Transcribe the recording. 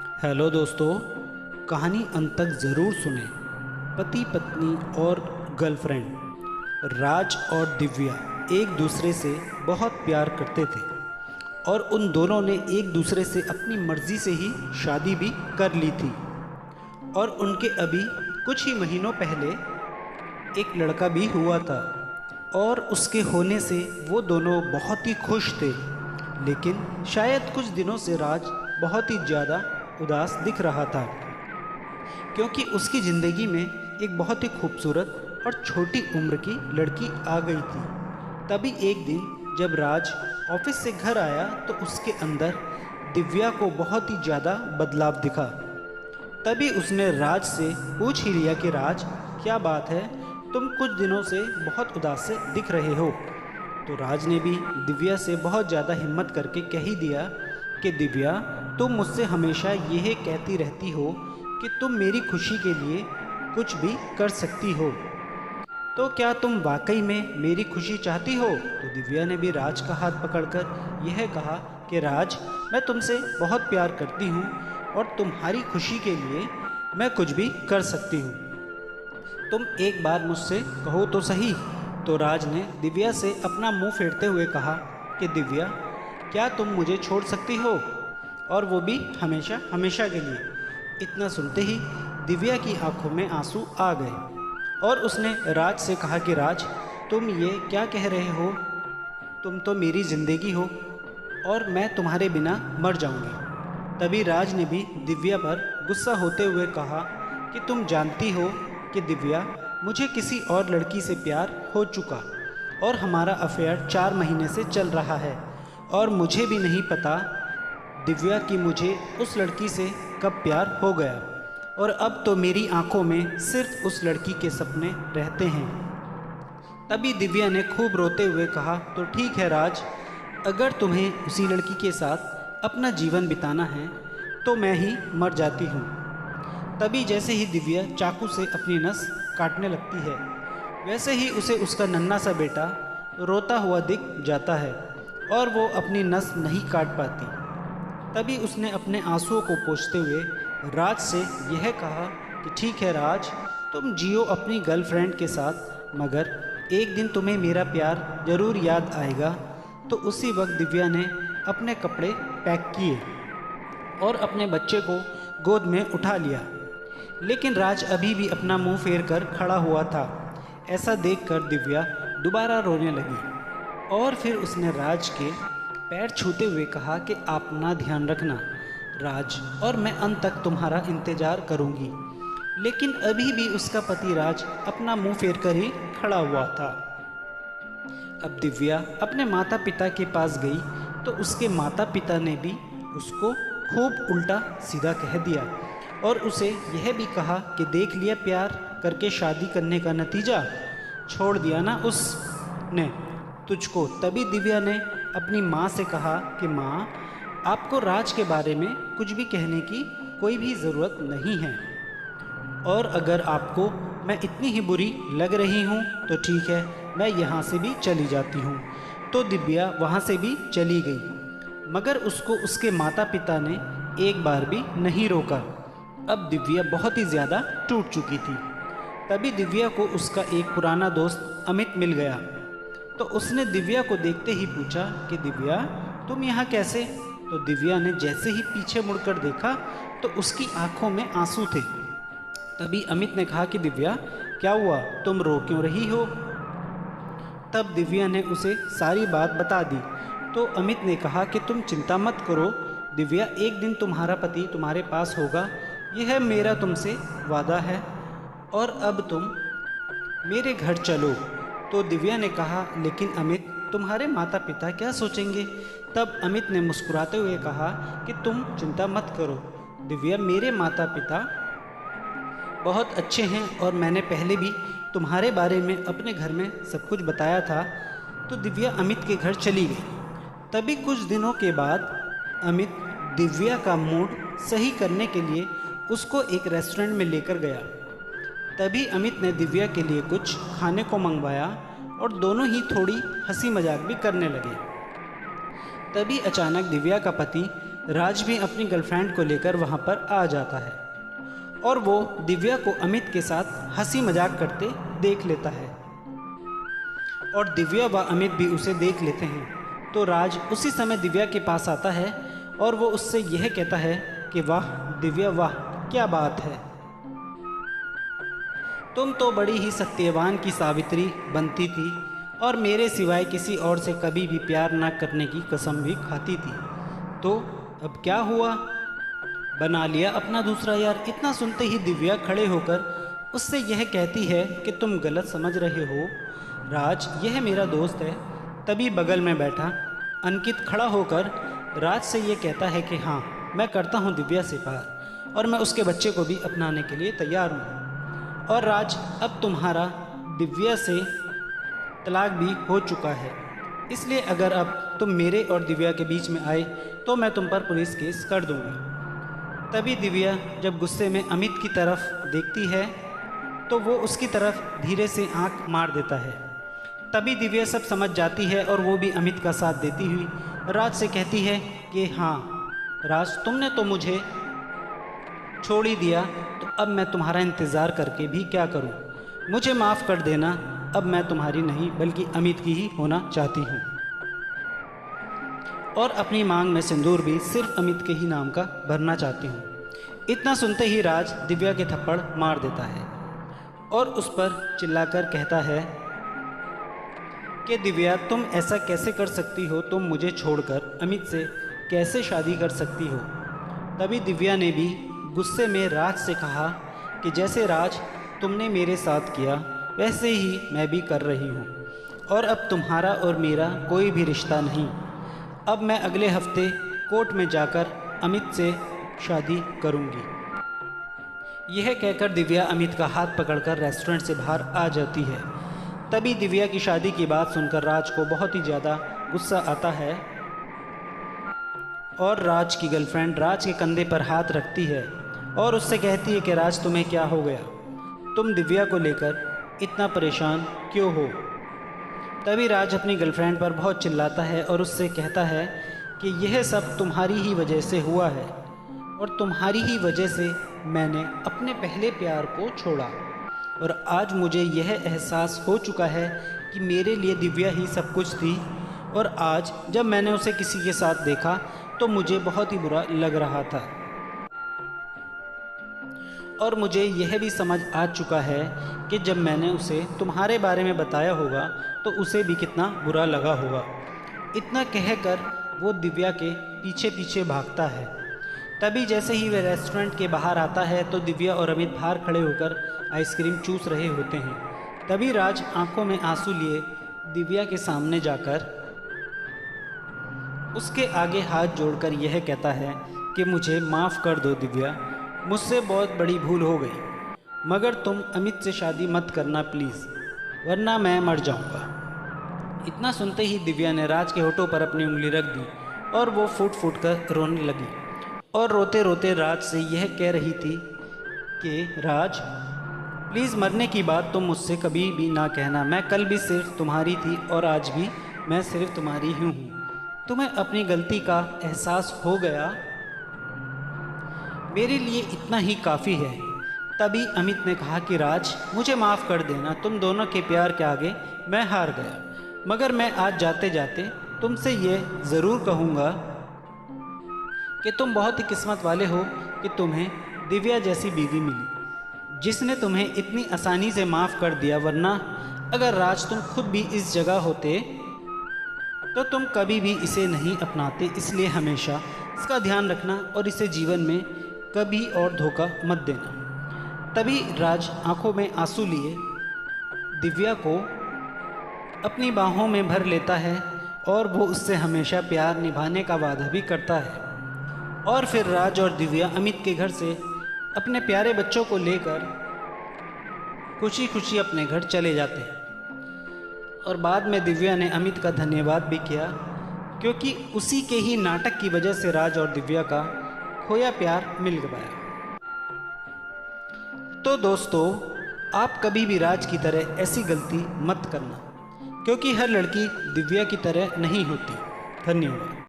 Hello दोस्तों, कहानी अंत तक ज़रूर सुने। पति पत्नी और गर्लफ्रेंड राज और दिव्या एक दूसरे से बहुत प्यार करते थे और उन दोनों ने एक दूसरे से अपनी मर्ज़ी से ही शादी भी कर ली थी। और उनके अभी कुछ ही महीनों पहले एक लड़का भी हुआ था और उसके होने से वो दोनों बहुत ही खुश थे। लेकिन शायद कुछ दिनों से राज बहुत ही ज़्यादा उदास दिख रहा था, क्योंकि उसकी ज़िंदगी में एक बहुत ही खूबसूरत और छोटी उम्र की लड़की आ गई थी। तभी एक दिन जब राज ऑफिस से घर आया तो उसके अंदर दिव्या को बहुत ही ज़्यादा बदलाव दिखा। तभी उसने राज से पूछ ही लिया कि राज, क्या बात है, तुम कुछ दिनों से बहुत उदास से दिख रहे हो। तो राज ने भी दिव्या से बहुत ज़्यादा हिम्मत करके कह ही दिया कि दिव्या, तुम मुझसे हमेशा यह कहती रहती हो कि तुम मेरी खुशी के लिए कुछ भी कर सकती हो, तो क्या तुम वाकई में मेरी खुशी चाहती हो। तो दिव्या ने भी राज का हाथ पकड़कर यह कहा कि राज, मैं तुमसे बहुत प्यार करती हूँ और तुम्हारी खुशी के लिए मैं कुछ भी कर सकती हूँ। तुम एक बार मुझसे कहो तो सही। तो राज ने दिव्या से अपना मुंह फेरते हुए कहा कि दिव्या, क्या तुम मुझे छोड़ सकती हो, और वो भी हमेशा हमेशा के लिए। इतना सुनते ही दिव्या की आंखों में आंसू आ गए और उसने राज से कहा कि राज, तुम ये क्या कह रहे हो, तुम तो मेरी ज़िंदगी हो और मैं तुम्हारे बिना मर जाऊंगी। तभी राज ने भी दिव्या पर गुस्सा होते हुए कहा कि तुम जानती हो कि दिव्या, मुझे किसी और लड़की से प्यार हो चुका और हमारा अफेयर 4 महीने से चल रहा है, और मुझे भी नहीं पता दिव्या कि मुझे उस लड़की से कब प्यार हो गया, और अब तो मेरी आंखों में सिर्फ उस लड़की के सपने रहते हैं। तभी दिव्या ने खूब रोते हुए कहा, तो ठीक है राज, अगर तुम्हें उसी लड़की के साथ अपना जीवन बिताना है तो मैं ही मर जाती हूँ। तभी जैसे ही दिव्या चाकू से अपनी नस काटने लगती है, वैसे ही उसे उसका नन्हा सा बेटा रोता हुआ दिख जाता है और वो अपनी नस नहीं काट पाती। तभी उसने अपने आंसुओं को पोंछते हुए राज से यह कहा कि ठीक है राज, तुम जियो अपनी गर्लफ्रेंड के साथ, मगर एक दिन तुम्हें मेरा प्यार ज़रूर याद आएगा। तो उसी वक्त दिव्या ने अपने कपड़े पैक किए और अपने बच्चे को गोद में उठा लिया। लेकिन राज अभी भी अपना मुंह फेर कर खड़ा हुआ था। ऐसा देखकर दिव्या दोबारा रोने लगी और फिर उसने राज के पैर छूते हुए कहा कि आप अपना ध्यान रखना राज, और मैं अंत तक तुम्हारा इंतज़ार करूंगी। लेकिन अभी भी उसका पति राज अपना मुंह फेर कर ही खड़ा हुआ था। अब दिव्या अपने माता पिता के पास गई तो उसके माता पिता ने भी उसको खूब उल्टा सीधा कह दिया और उसे यह भी कहा कि देख लिया प्यार करके शादी करने का नतीजा, छोड़ दिया ना उसने तुझको। तभी दिव्या ने अपनी माँ से कहा कि माँ, आपको राज के बारे में कुछ भी कहने की कोई भी ज़रूरत नहीं है, और अगर आपको मैं इतनी ही बुरी लग रही हूँ तो ठीक है, मैं यहाँ से भी चली जाती हूँ। तो दिव्या वहाँ से भी चली गई, मगर उसको उसके माता पिता ने एक बार भी नहीं रोका। अब दिव्या बहुत ही ज़्यादा टूट चुकी थी। तभी दिव्या को उसका एक पुराना दोस्त अमित मिल गया। तो उसने दिव्या को देखते ही पूछा कि दिव्या, तुम यहाँ कैसे। तो दिव्या ने जैसे ही पीछे मुड़कर देखा तो उसकी आंखों में आंसू थे। तभी अमित ने कहा कि दिव्या, क्या हुआ, तुम रो क्यों रही हो। तब दिव्या ने उसे सारी बात बता दी। तो अमित ने कहा कि तुम चिंता मत करो दिव्या, एक दिन तुम्हारा पति तुम्हारे पास होगा, यह मेरा तुमसे वादा है, और अब तुम मेरे घर चलो। तो दिव्या ने कहा, लेकिन अमित, तुम्हारे माता पिता क्या सोचेंगे। तब अमित ने मुस्कुराते हुए कहा कि तुम चिंता मत करो दिव्या, मेरे माता पिता बहुत अच्छे हैं और मैंने पहले भी तुम्हारे बारे में अपने घर में सब कुछ बताया था। तो दिव्या अमित के घर चली गई। तभी कुछ दिनों के बाद अमित दिव्या का मूड सही करने के लिए उसको एक रेस्टोरेंट में लेकर गया। तभी अमित ने दिव्या के लिए कुछ खाने को मंगवाया और दोनों ही थोड़ी हंसी मजाक भी करने लगे। तभी अचानक दिव्या का पति राज भी अपनी गर्लफ्रेंड को लेकर वहाँ पर आ जाता है और वो दिव्या को अमित के साथ हंसी मजाक करते देख लेता है और दिव्या व अमित भी उसे देख लेते हैं। तो राज उसी समय दिव्या के पास आता है और वो उससे यह कहता है कि वाह दिव्या, वाह क्या बात है, तुम तो बड़ी ही सत्यवान की सावित्री बनती थी और मेरे सिवाय किसी और से कभी भी प्यार ना करने की कसम भी खाती थी। तो अब क्या हुआ, बना लिया अपना दूसरा यार। इतना सुनते ही दिव्या खड़े होकर उससे यह कहती है कि तुम गलत समझ रहे हो राज, यह मेरा दोस्त है। तभी बगल में बैठा अंकित खड़ा होकर राज से ये कहता है कि हाँ, मैं करता हूँ दिव्या से प्यार और मैं उसके बच्चे को भी अपनाने के लिए तैयार हूँ। और राज, अब तुम्हारा दिव्या से तलाक भी हो चुका है, इसलिए अगर अब तुम मेरे और दिव्या के बीच में आए तो मैं तुम पर पुलिस केस कर दूँगा। तभी दिव्या जब गुस्से में अमित की तरफ देखती है तो वो उसकी तरफ धीरे से आंख मार देता है। तभी दिव्या सब समझ जाती है और वो भी अमित का साथ देती हुई राज से कहती है कि हाँ राज, तुमने तो मुझे छोड़ ही दिया, तो अब मैं तुम्हारा इंतज़ार करके भी क्या करूं, मुझे माफ़ कर देना, अब मैं तुम्हारी नहीं बल्कि अमित की ही होना चाहती हूं। और अपनी मांग में सिंदूर भी सिर्फ अमित के ही नाम का भरना चाहती हूँ। इतना सुनते ही राज दिव्या के थप्पड़ मार देता है और उस पर चिल्लाकर कहता है कि दिव्या, तुम ऐसा कैसे कर सकती हो, तुम मुझे छोड़कर अमित से कैसे शादी कर सकती हो। तभी दिव्या ने भी गुस्से में राज से कहा कि जैसे राज तुमने मेरे साथ किया वैसे ही मैं भी कर रही हूँ और अब तुम्हारा और मेरा कोई भी रिश्ता नहीं। अब मैं अगले हफ्ते कोर्ट में जाकर अमित से शादी करूँगी। यह कहकर दिव्या अमित का हाथ पकड़कर रेस्टोरेंट से बाहर आ जाती है। तभी दिव्या की शादी की बात सुनकर राज को बहुत ही ज़्यादा गुस्सा आता है और राज की गर्लफ्रेंड राज के कंधे पर हाथ रखती है और उससे कहती है कि राज, तुम्हें क्या हो गया, तुम दिव्या को लेकर इतना परेशान क्यों हो। तभी राज अपनी गर्लफ्रेंड पर बहुत चिल्लाता है और उससे कहता है कि यह सब तुम्हारी ही वजह से हुआ है और तुम्हारी ही वजह से मैंने अपने पहले प्यार को छोड़ा और आज मुझे यह एहसास हो चुका है कि मेरे लिए दिव्या ही सब कुछ थी और आज जब मैंने उसे किसी के साथ देखा तो मुझे बहुत ही बुरा लग रहा था और मुझे यह भी समझ आ चुका है कि जब मैंने उसे तुम्हारे बारे में बताया होगा तो उसे भी कितना बुरा लगा होगा। इतना कहकर वो दिव्या के पीछे पीछे भागता है। तभी जैसे ही वह रेस्टोरेंट के बाहर आता है तो दिव्या और अमित बाहर खड़े होकर आइसक्रीम चूस रहे होते हैं। तभी राज आंखों में आंसू लिए दिव्या के सामने जाकर उसके आगे हाथ जोड़कर यह कहता है कि मुझे माफ़ कर दो दिव्या, मुझसे बहुत बड़ी भूल हो गई, मगर तुम अमित से शादी मत करना प्लीज़, वरना मैं मर जाऊंगा। इतना सुनते ही दिव्या ने राज के होठों पर अपनी उंगली रख दी और वो फूट फूट कर रोने लगी और रोते रोते राज से यह कह रही थी कि राज प्लीज़, मरने की बात तुम मुझसे कभी भी ना कहना, मैं कल भी सिर्फ तुम्हारी थी और आज भी मैं सिर्फ तुम्हारी ही हूँ। तुम्हें अपनी गलती का एहसास हो गया, मेरे लिए इतना ही काफ़ी है। तभी अमित ने कहा कि राज, मुझे माफ़ कर देना, तुम दोनों के प्यार के आगे मैं हार गया, मगर मैं आज जाते जाते तुमसे ये ज़रूर कहूँगा कि तुम बहुत ही किस्मत वाले हो कि तुम्हें दिव्या जैसी बीवी मिली जिसने तुम्हें इतनी आसानी से माफ़ कर दिया, वरना अगर राज तुम खुद भी इस जगह होते तो तुम कभी भी इसे नहीं अपनाते। इसलिए हमेशा इसका ध्यान रखना और इसे जीवन में कभी और धोखा मत देना। तभी राज आंखों में आंसू लिए दिव्या को अपनी बाहों में भर लेता है और वो उससे हमेशा प्यार निभाने का वादा भी करता है। और फिर राज और दिव्या अमित के घर से अपने प्यारे बच्चों को लेकर खुशी खुशी अपने घर चले जाते हैं। और बाद में दिव्या ने अमित का धन्यवाद भी किया, क्योंकि उसी के ही नाटक की वजह से राज और दिव्या का खोया प्यार मिल गया। तो दोस्तों, आप कभी भी राज की तरह ऐसी गलती मत करना, क्योंकि हर लड़की दिव्या की तरह नहीं होती। धन्यवाद।